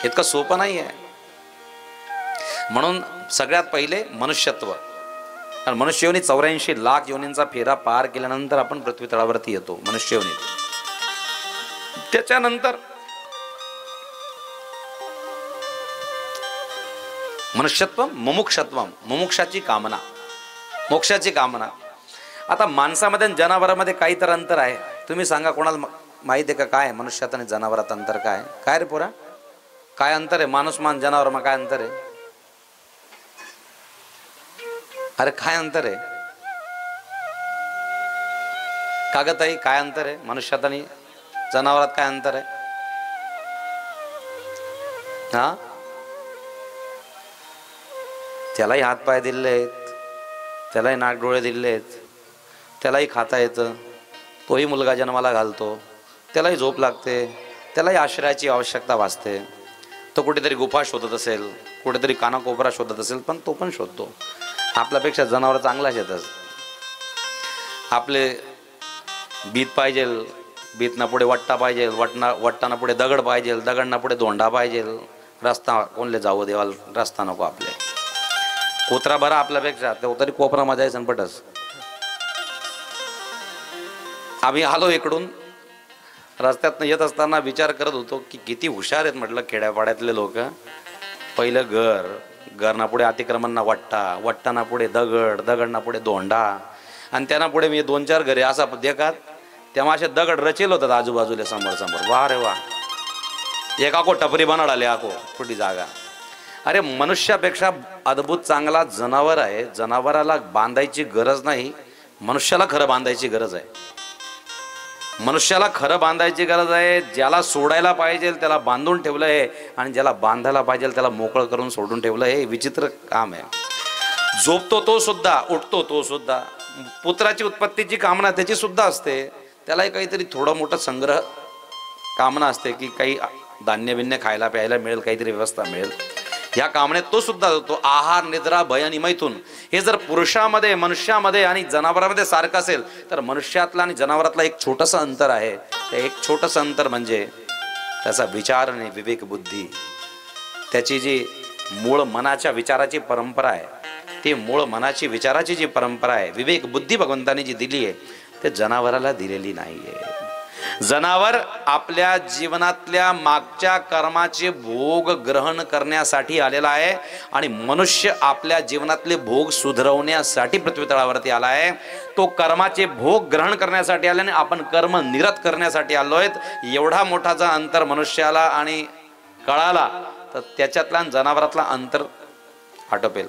इतकं सोपं नाही आहे. म्हणून सगळ्यात पहिले मनुष्यत्व. कारण मनुष्य योनी 84 लाख योनींचा फेरा पार केल्यानंतर आपण पृथ्वी तळावरती येतो मनुष्य योनीत. त्याच्यानंतर मनुष्यत्व मुमुक्षत्व, मुमुक्षाची कामना, मोक्षाची कामना. आता माणसामध्ये आणि जनावरांमध्ये काही तर अंतर आहे. तुम्ही सांगा कोणाला माहिती आहे का काय मनुष्यात आणि जनावरात अंतर काय? काय रे पोरा, काय अंतर आहे? माणूस मान जनावर मग काय अंतर आहे? अरे काय अंतर आहे? कागताई काय अंतर आहे मनुष्यात आणि जनावरात? काय अंतर आहे? हा, त्यालाही हात पाय दिले आहेत, त्यालाही नाक डोळे दिले आहेत, त्यालाही खाता येतं, तोही मुलगा जन्माला घालतो, त्यालाही झोप लागते, त्यालाही आश्रयाची आवश्यकता भासते. तो कुठेतरी गुफा शोधत असेल, कुठेतरी कानाकोपरा शोधत असेल, पण तो पण शोधतो. आपल्यापेक्षा जनावर चांगलाच येतात. आपले बीत पाहिजे, बीतना पुढे वट्टा पाहिजे, वट्टाना पुढे दगड पाहिजे, दगडना पुढे धोंडा पाहिजे. रस्ता कोणले जाऊ देवाल, रस्ता नको आपले. कोत्रा बरा आपल्यापेक्षा, तो तरी कोपरामध्ये संपटच. आम्ही आलो इकडून, रस्त्यातनं येत असताना विचार करत होतो की किती हुशार आहेत म्हटलं खेड्यापाड्यातले लोक. पहिलं घर, घरना पुढे अतिक्रमणना वट्टा, वट्टाना पुढे दगड, दगडना पुढे धोंडा, आणि त्यांना पुढे मी 2-4 घरे असा देखात. तेव्हा असे दगड रचेल होतात आजूबाजूला समोर समोर. वा रे वा, एक आको टपरी बनाडाले आको कुठली जागा. अरे मनुष्यापेक्षा अद्भुत चांगला जनावर आहे. जनावराला बांधायची गरज नाही, मनुष्याला खरं बांधायची गरज आहे. मनुष्याला खरं बांधायची गरज आहे. ज्याला सोडायला पाहिजे त्याला बांधून ठेवलं आहे, आणि ज्याला बांधायला पाहिजे त्याला मोकळं करून सोडून ठेवलं. हे विचित्र काम आहे. झोपतो तो सुद्धा, उठतो तो सुद्धा. पुत्राची उत्पत्तीची कामना त्याची सुद्धा असते. त्यालाही काहीतरी थोडं मोठं संग्रह कामना असते की काही धान्य बिन्य खायला प्यायला मिळेल, काहीतरी व्यवस्था मिळेल. ह्या कामनेत तो सुद्धा होतो. आहार, निद्रा, भय आणि मैथून हे जर पुरुषामध्ये, मनुष्यामध्ये आणि जनावरांमध्ये सारखं असेल तर मनुष्यातला आणि जनावरातला एक छोटंसं अंतर आहे. ते एक छोटंसं अंतर म्हणजे त्याचा विचार आणि विवेक बुद्धी. त्याची जी मूळ मनाच्या विचाराची परंपरा आहे, ती मूळ मनाची विचाराची जी परंपरा आहे, विवेक बुद्धी भगवंतांनी जी दिली आहे, ते जनावराला दिलेली नाहीये. जनावर आपल्या जीवनातल्या मागच्या कर्माचे भोग ग्रहण करण्यासाठी आलेला आहे, आणि मनुष्य आपल्या जीवनातले भोग सुधरवण्यासाठी पृथ्वी तळावरती आला आहे. तो कर्माचे भोग ग्रहण करण्यासाठी आल्याने आपण कर्म निरत करण्यासाठी आलोय. एवढा मोठा जर अंतर मनुष्याला आणि कळाला तर त्याच्यातला जनावरातला अंतर आटोपेल.